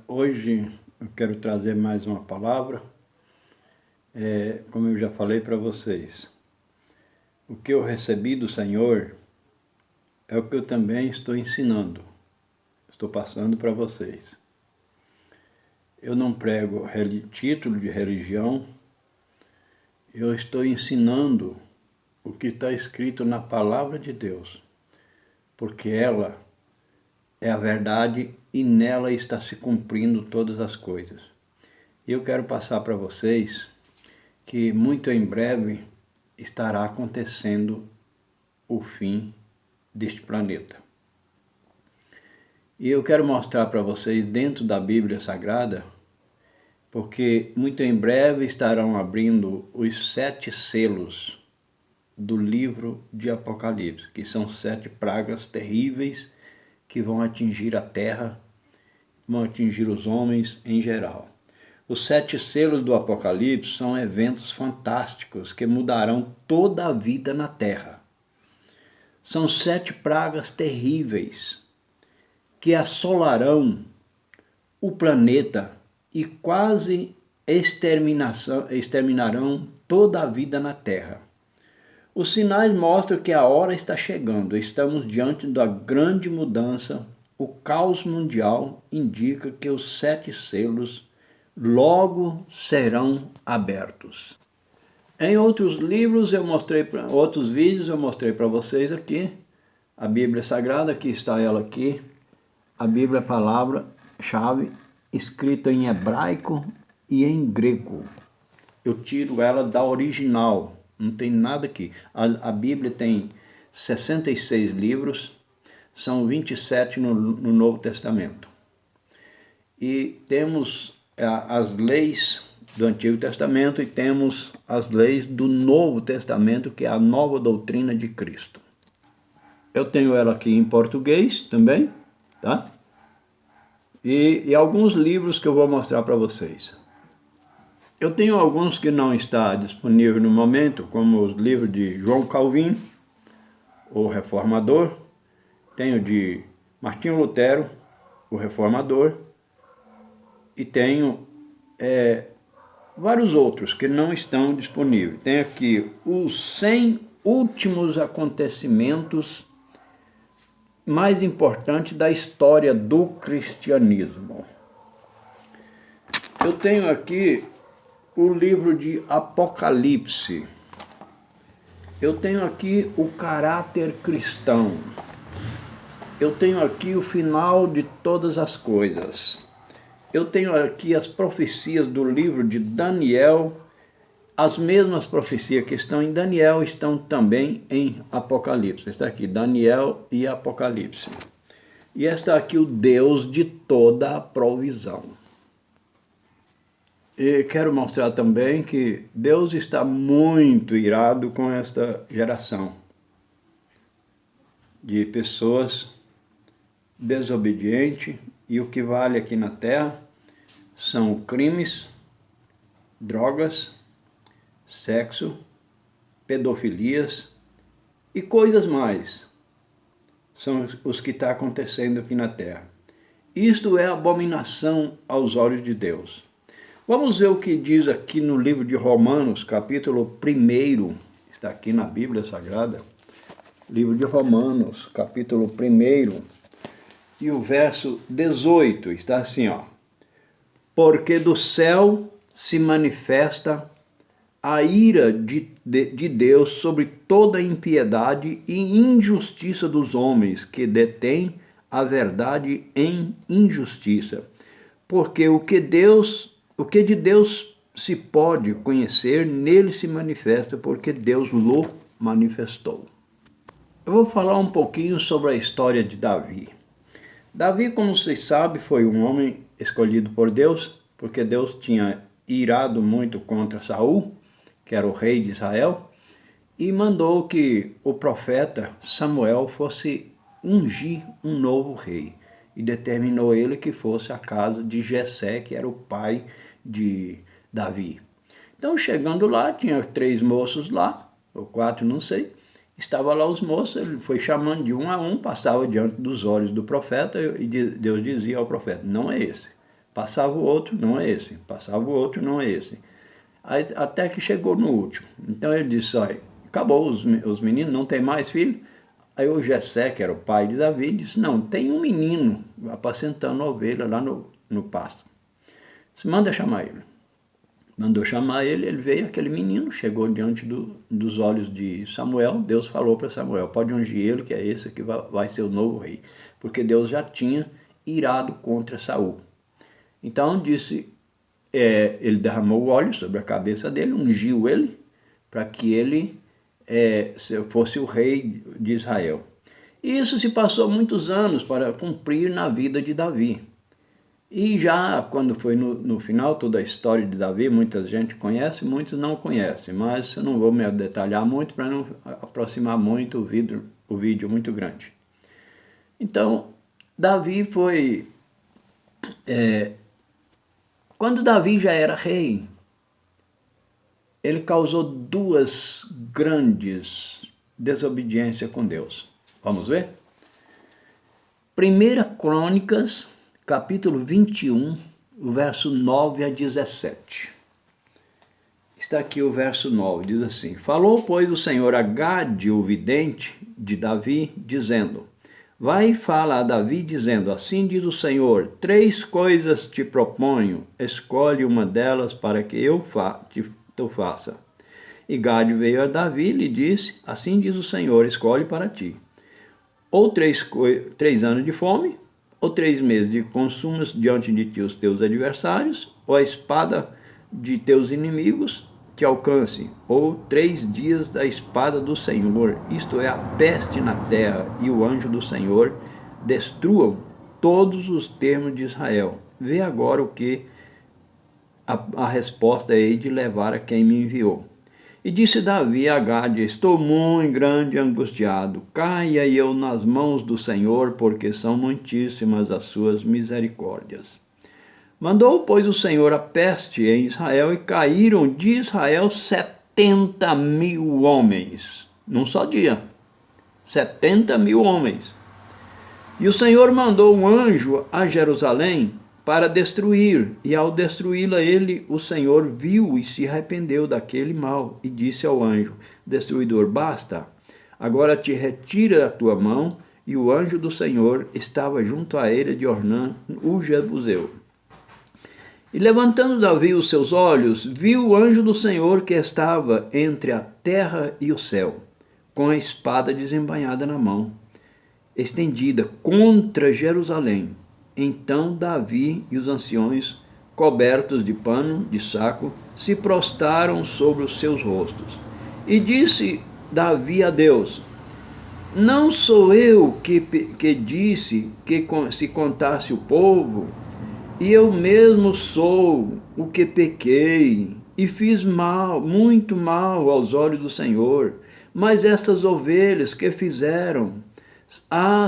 Hoje eu quero trazer mais uma palavra, como eu já falei para vocês. O que eu recebi do Senhor é o que eu também estou ensinando, estou passando para vocês. Eu não prego título de religião, eu estou ensinando o que está escrito na palavra de Deus, porque ela é a verdade e nela está se cumprindo todas as coisas. E eu quero passar para vocês que muito em breve estará acontecendo o fim deste planeta. E eu quero mostrar para vocês dentro da Bíblia Sagrada, porque muito em breve estarão abrindo os 7 selos do livro de Apocalipse, que são 7 pragas terríveis que vão atingir a terra, vão atingir os homens em geral. Os 7 selos do Apocalipse são eventos fantásticos que mudarão toda a vida na Terra. São 7 pragas terríveis que assolarão o planeta e quase exterminarão toda a vida na Terra. Os sinais mostram que a hora está chegando, estamos diante da grande mudança. O caos mundial indica que os 7 selos logo serão abertos. Em outros livros outros vídeos eu mostrei para vocês aqui a Bíblia Sagrada, aqui está ela aqui, a Bíblia palavra-chave escrita em hebraico e em grego. Eu tiro ela da original, não tem nada aqui. A Bíblia tem 66 livros, são 27 no Novo Testamento. E temos as leis do Antigo Testamento e temos as leis do Novo Testamento, que é a nova doutrina de Cristo. Eu tenho ela aqui em português também, tá? E alguns livros que eu vou mostrar para vocês. Eu tenho alguns que não está disponível no momento, como os livros de João Calvino, o Reformador. Tenho de Martinho Lutero, o Reformador. E tenho vários outros que não estão disponíveis. Tem aqui os 100 últimos acontecimentos mais importantes da história do cristianismo. Eu tenho aqui o livro de Apocalipse. Eu tenho aqui o caráter cristão. Eu tenho aqui o final de todas as coisas. Eu tenho aqui as profecias do livro de Daniel. As mesmas profecias que estão em Daniel estão também em Apocalipse. Está aqui Daniel e Apocalipse. E está aqui o Deus de toda a provisão. E quero mostrar também que Deus está muito irado com esta geração de pessoas desobedientes, e o que vale aqui na terra são crimes, drogas, sexo, pedofilias e coisas mais. São os que está acontecendo aqui na terra. Isto é abominação aos olhos de Deus. Vamos ver o que diz aqui no livro de Romanos, capítulo 1, está aqui na Bíblia Sagrada. Livro de Romanos, capítulo 1, e o verso 18, está assim, ó. Porque do céu se manifesta a ira de Deus sobre toda a impiedade e injustiça dos homens que detêm a verdade em injustiça. Porque o que de Deus se pode conhecer, nele se manifesta, porque Deus o manifestou. Eu vou falar um pouquinho sobre a história de Davi. Davi, como vocês sabem, foi um homem escolhido por Deus, porque Deus tinha irado muito contra Saul, que era o rei de Israel, e mandou que o profeta Samuel fosse ungir um novo rei. E determinou ele que fosse a casa de Jessé, que era o pai de Davi. Então, chegando lá, tinha 3 moços lá, ou 4, não sei, Estava lá os moços, ele foi chamando de um a um, passava diante dos olhos do profeta e Deus dizia ao profeta, não é esse. Passava o outro, não é esse. Passava o outro, não é esse. Aí, até que chegou no último. Então ele disse, olha, acabou os meninos, não tem mais filho? Aí o Jessé, que era o pai de Davi, disse, não, tem um menino apacentando ovelha lá no pasto. Disse, manda chamar ele. Mandou chamar ele, ele veio, aquele menino, chegou diante dos olhos de Samuel, Deus falou para Samuel, pode ungir ele, que é esse que vai ser o novo rei. Porque Deus já tinha irado contra Saul. Então disse, ele derramou o óleo sobre a cabeça dele, ungiu ele, para que ele fosse o rei de Israel. E isso se passou muitos anos para cumprir na vida de Davi. E já quando foi no final, toda a história de Davi, muita gente conhece, muitos não conhecem, mas eu não vou me detalhar muito para não aproximar muito o vídeo muito grande. Então, Davi foi... quando Davi já era rei, ele causou duas grandes desobediências com Deus. Vamos ver? 1 Crônicas, capítulo 21, o verso 9 a 17. Está aqui o verso 9, diz assim, falou, pois, o Senhor a Gade, o vidente de Davi, dizendo, vai e fala a Davi, dizendo, assim diz o Senhor, 3 coisas te proponho, escolhe uma delas para que eu tu faça. E Gade veio a Davi e lhe disse, assim diz o Senhor, escolhe para ti. Ou 3 anos de fome, ou 3 meses de consumos diante de ti os teus adversários, ou a espada de teus inimigos te alcance, ou 3 dias da espada do Senhor, isto é, a peste na terra, e o anjo do Senhor destruam todos os termos de Israel. Vê agora o que a resposta hei de levar a quem me enviou. E disse Davi a Gade, estou muito grande e angustiado, caia eu nas mãos do Senhor, porque são muitíssimas as suas misericórdias. Mandou, pois, o Senhor a peste em Israel, e caíram de Israel 70.000 homens, num só dia, 70.000 homens. E o Senhor mandou um anjo a Jerusalém para destruir, e ao destruí-la o Senhor viu e se arrependeu daquele mal, e disse ao anjo destruidor, basta, agora te retira a tua mão, e o anjo do Senhor estava junto à eira de Ornã, o Jebuseu. E levantando Davi os seus olhos, viu o anjo do Senhor que estava entre a terra e o céu, com a espada desembainhada na mão, estendida contra Jerusalém. Então Davi e os anciões, cobertos de pano, de saco, se prostraram sobre os seus rostos. E disse Davi a Deus, não sou eu que disse que se contasse o povo, e eu mesmo sou o que pequei, e fiz mal, muito mal aos olhos do Senhor, mas estas ovelhas que fizeram,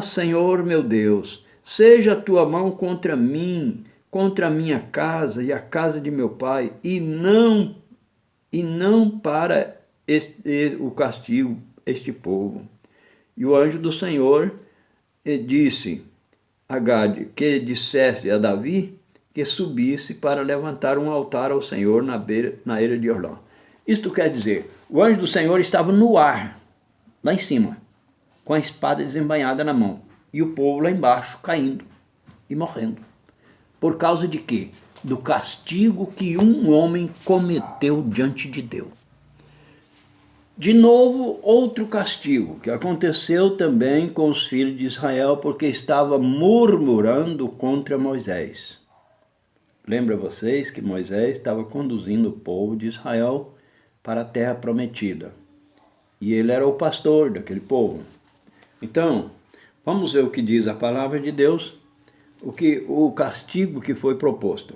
Senhor meu Deus, seja a tua mão contra mim, contra a minha casa e a casa de meu pai, e não para o castigo este povo. E o anjo do Senhor disse a Gade que dissesse a Davi que subisse para levantar um altar ao Senhor na eira de Orlã. Isto quer dizer, o anjo do Senhor estava no ar, lá em cima, com a espada desembainhada na mão, e o povo lá embaixo caindo e morrendo. Por causa de quê? Do castigo que um homem cometeu diante de Deus. De novo, outro castigo que aconteceu também com os filhos de Israel, porque estava murmurando contra Moisés. Lembra vocês que Moisés estava conduzindo o povo de Israel para a terra prometida. E ele era o pastor daquele povo. Então, vamos ver o que diz a palavra de Deus, o castigo que foi proposto.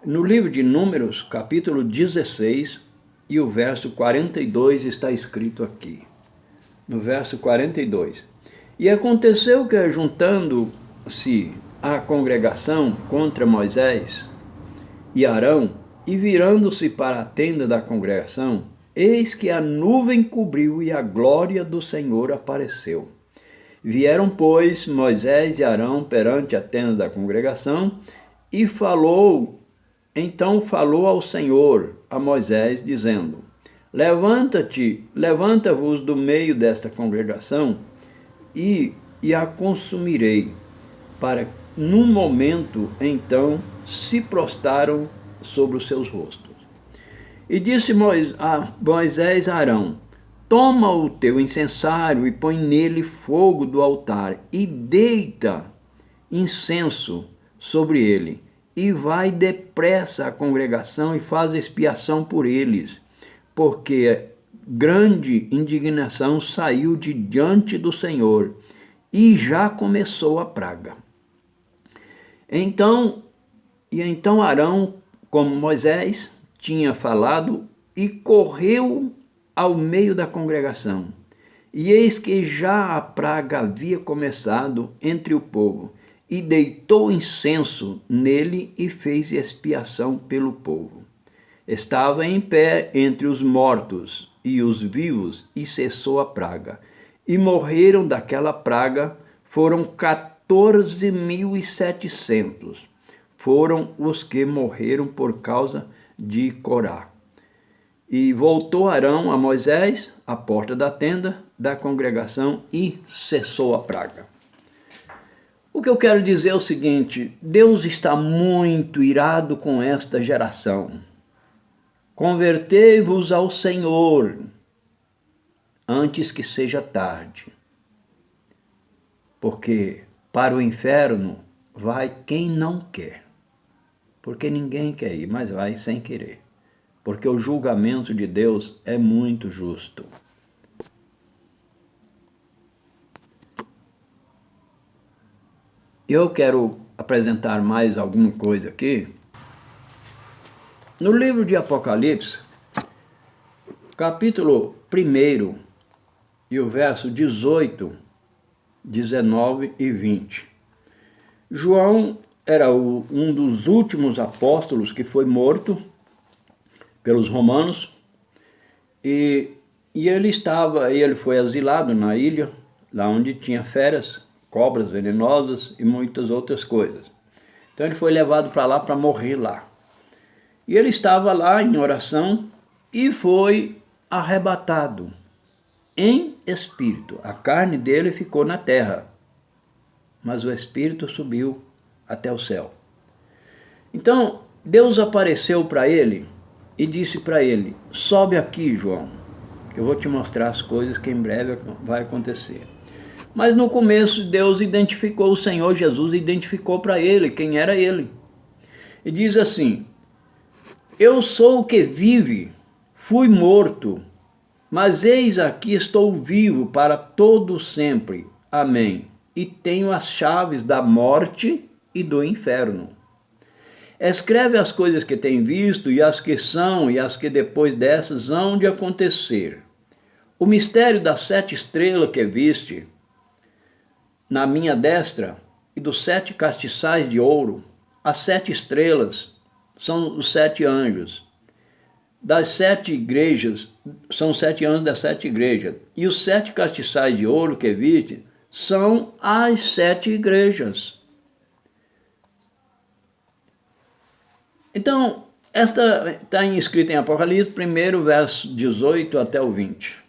No livro de Números, capítulo 16, e o verso 42 está escrito aqui. No verso 42. E aconteceu que, juntando-se a congregação contra Moisés e Arão, e virando-se para a tenda da congregação, eis que a nuvem cobriu e a glória do Senhor apareceu. Vieram, pois, Moisés e Arão perante a tenda da congregação, e então falou ao Senhor, a Moisés, dizendo: levanta-vos do meio desta congregação, e a consumirei, para num momento, então, se prostaram sobre os seus rostos. E disse Moisés a Arão: toma o teu incensário e põe nele fogo do altar, e deita incenso sobre ele, e vai depressa à congregação e faz expiação por eles, porque grande indignação saiu de diante do Senhor, e já começou a praga. Então Arão, como Moisés tinha falado, e correu ao meio da congregação. E eis que já a praga havia começado entre o povo, e deitou incenso nele e fez expiação pelo povo. Estava em pé entre os mortos e os vivos, e cessou a praga. E morreram daquela praga, foram 14.700. Foram os que morreram por causa de Corá. E voltou Arão a Moisés, à porta da tenda da congregação, e cessou a praga. O que eu quero dizer é o seguinte: Deus está muito irado com esta geração. Convertei-vos ao Senhor, antes que seja tarde. Porque para o inferno vai quem não quer. Porque ninguém quer ir, mas vai sem querer. Porque o julgamento de Deus é muito justo. Eu quero apresentar mais alguma coisa aqui. No livro de Apocalipse, capítulo 1, e o verso 18, 19 e 20. João era um dos últimos apóstolos que foi morto pelos romanos, e ele foi asilado na ilha, lá onde tinha feras, cobras venenosas e muitas outras coisas. Então ele foi levado para lá para morrer lá. E ele estava lá em oração e foi arrebatado em espírito. A carne dele ficou na terra, mas o espírito subiu até o céu. Então Deus apareceu para ele e disse para ele: sobe aqui, João, que eu vou te mostrar as coisas que em breve vai acontecer. Mas no começo Deus identificou, o Senhor Jesus identificou para ele quem era ele. E diz assim: eu sou o que vive, fui morto, mas eis aqui estou vivo para todo sempre. Amém. E tenho as chaves da morte e do inferno. Escreve as coisas que tem visto, e as que são, e as que depois dessas hão de acontecer. O mistério das 7 estrelas que viste na minha destra, e dos 7 castiçais de ouro. As 7 estrelas são os 7 anjos. Das 7 igrejas, são 7 anjos das 7 igrejas. E os 7 castiçais de ouro que viste são as 7 igrejas. Então, esta está escrita em Apocalipse 1, verso 18 até o 20.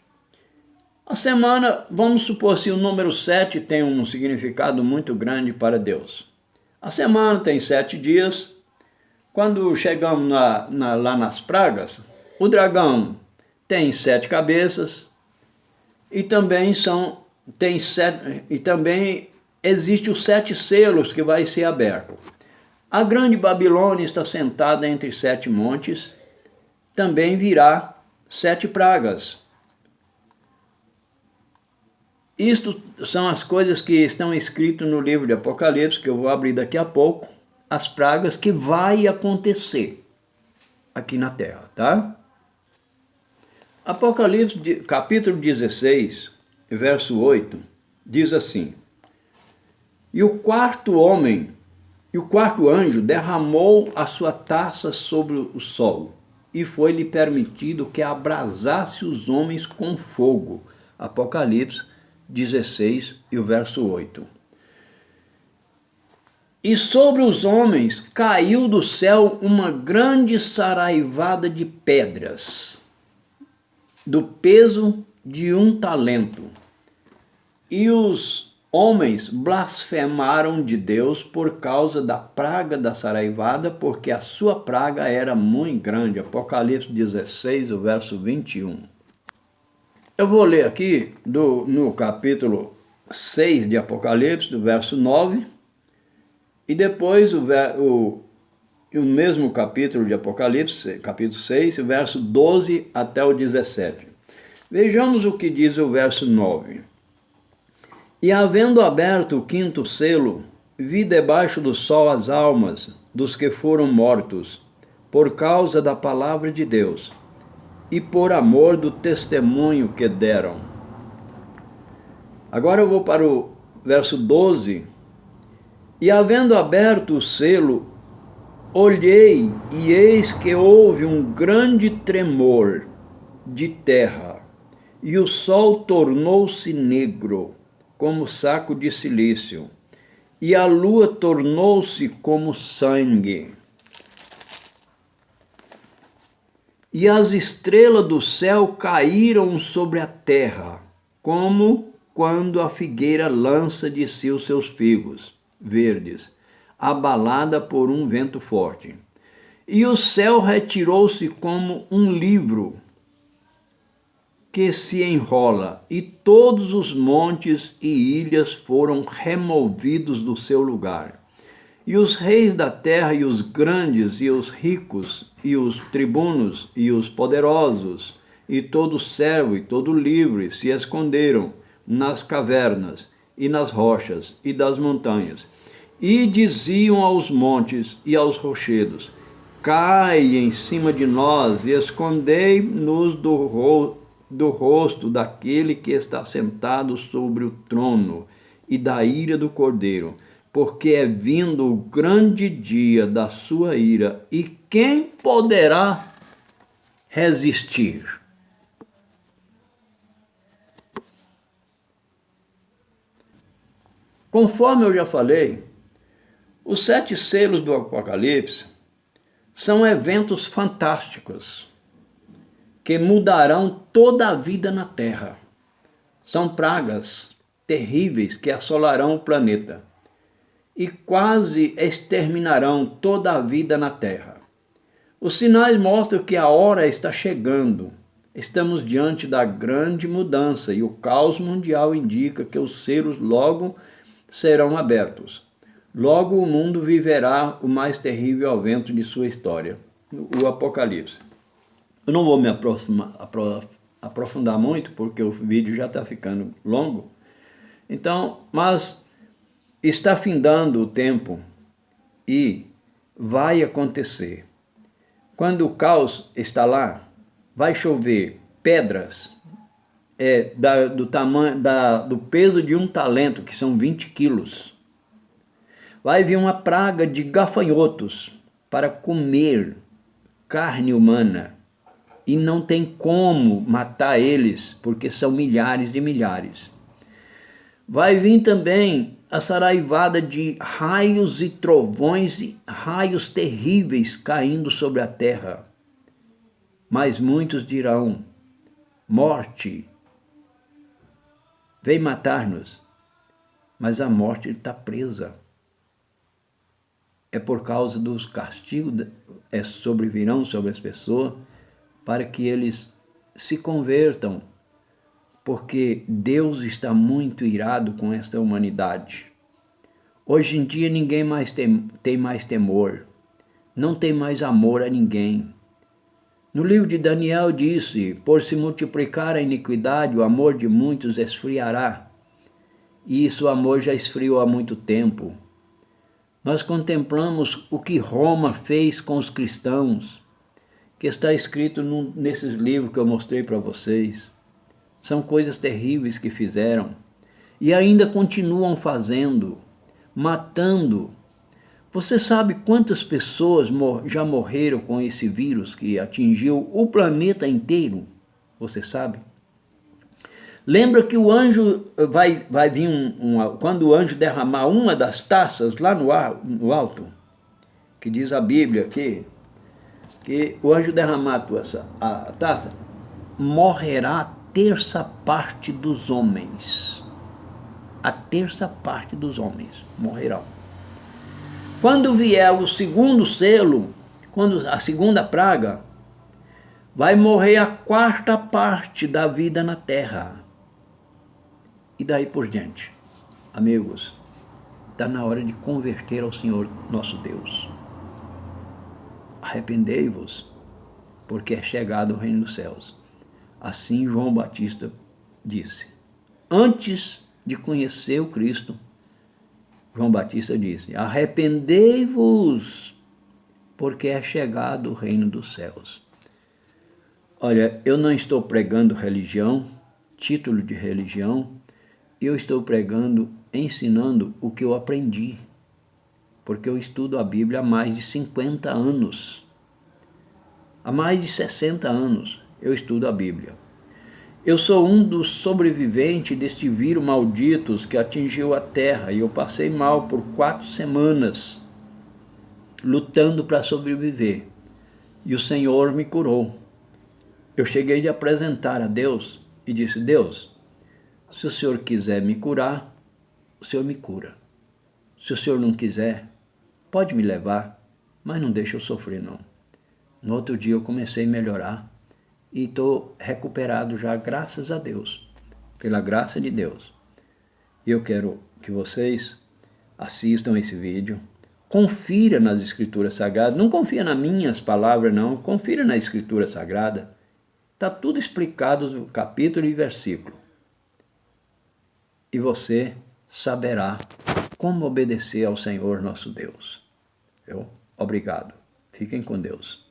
A semana, vamos supor se o número 7 tem um significado muito grande para Deus. A semana tem 7 dias. Quando chegamos lá nas pragas, o dragão tem 7 cabeças, e também existe os 7 selos que vai ser aberto. A grande Babilônia está sentada entre 7 montes, também virá 7 pragas. Isto são as coisas que estão escritas no livro de Apocalipse, que eu vou abrir daqui a pouco, as pragas que vai acontecer aqui na Terra, tá? Apocalipse, capítulo 16, verso 8, diz assim: e o quarto anjo derramou a sua taça sobre o sol, e foi-lhe permitido que abrasasse os homens com fogo. Apocalipse 16 e o verso 8. E sobre os homens caiu do céu uma grande saraivada de pedras, do peso de 1 talento. E os homens blasfemaram de Deus por causa da praga da saraivada, porque a sua praga era muito grande. Apocalipse 16, o verso 21. Eu vou ler aqui no capítulo 6 de Apocalipse, do verso 9, e depois o mesmo capítulo de Apocalipse, capítulo 6, o verso 12 até o 17. Vejamos o que diz o verso 9. E havendo aberto o 5º selo, vi debaixo do sol as almas dos que foram mortos, por causa da palavra de Deus, e por amor do testemunho que deram. Agora eu vou para o verso 12. E havendo aberto o selo, olhei, e eis que houve um grande tremor de terra, e o sol tornou-se negro, como saco de cilício, e a lua tornou-se como sangue. E as estrelas do céu caíram sobre a terra, como quando a figueira lança de si os seus figos verdes, abalada por um vento forte. E o céu retirou-se como um livro que se enrola, e todos os montes e ilhas foram removidos do seu lugar. E os reis da terra, e os grandes, e os ricos, e os tribunos, e os poderosos, e todo servo, e todo livre, se esconderam nas cavernas, e nas rochas, e das montanhas. E diziam aos montes e aos rochedos: cai em cima de nós, e escondei-nos do rosto daquele que está sentado sobre o trono, e da ira do Cordeiro, porque é vindo o grande dia da sua ira, e quem poderá resistir? Conforme eu já falei, os 7 selos do Apocalipse são eventos fantásticos que mudarão toda a vida na Terra. São pragas terríveis que assolarão o planeta e quase exterminarão toda a vida na Terra. Os sinais mostram que a hora está chegando. Estamos diante da grande mudança e o caos mundial indica que os selos logo serão abertos. Logo o mundo viverá o mais terrível evento de sua história, o Apocalipse. Eu não vou me aprofundar muito, porque o vídeo já está ficando longo. Então, mas está findando o tempo e vai acontecer. Quando o caos está lá, vai chover pedras do peso de 1 talento, que são 20 quilos. Vai vir uma praga de gafanhotos para comer carne humana. E não tem como matar eles, porque são milhares e milhares. Vai vir também a saraivada de raios e trovões e raios terríveis caindo sobre a terra. Mas muitos dirão: morte, vem matar-nos. Mas a morte está presa. É por causa dos castigos sobrevirão sobre as pessoas, para que eles se convertam, porque Deus está muito irado com esta humanidade. Hoje em dia ninguém mais tem mais temor, não tem mais amor a ninguém. No livro de Daniel disse: por se multiplicar a iniquidade, o amor de muitos esfriará. E isso o amor já esfriou há muito tempo. Nós contemplamos o que Roma fez com os cristãos, que está escrito nesses livros que eu mostrei para vocês. São coisas terríveis que fizeram. E ainda continuam fazendo, matando. Você sabe quantas pessoas já morreram com esse vírus que atingiu o planeta inteiro? Você sabe? Lembra que o anjo vai vir quando o anjo derramar uma das taças lá no alto, que diz a Bíblia que o anjo derramar a taça, morrerá a terça parte dos homens. A terça parte dos homens morrerão. Quando vier o segundo selo, quando a segunda praga, vai morrer a quarta parte da vida na terra. E daí por diante. Amigos, está na hora de converter ao Senhor nosso Deus. Arrependei-vos, porque é chegado o reino dos céus. Assim João Batista disse. Antes de conhecer o Cristo, João Batista disse, arrependei-vos, porque é chegado o reino dos céus. Olha, eu não estou pregando religião, título de religião, eu estou pregando, ensinando o que eu aprendi, porque eu estudo a Bíblia há mais de 50 anos. Há mais de 60 anos eu estudo a Bíblia. Eu sou um dos sobreviventes deste vírus maldito que atingiu a terra e eu passei mal por 4 semanas lutando para sobreviver. E o Senhor me curou. Eu cheguei a apresentar a Deus e disse, Deus, se o Senhor quiser me curar, o Senhor me cura. Se o Senhor não quiser, pode me levar, mas não deixa eu sofrer não. No outro dia eu comecei a melhorar e estou recuperado já, graças a Deus, pela graça de Deus. E eu quero que vocês assistam esse vídeo, confira nas Escrituras Sagradas, não confia nas minhas palavras não, confira na Escritura Sagrada, está tudo explicado no capítulo e versículo. E você saberá como obedecer ao Senhor nosso Deus. Obrigado. Fiquem com Deus.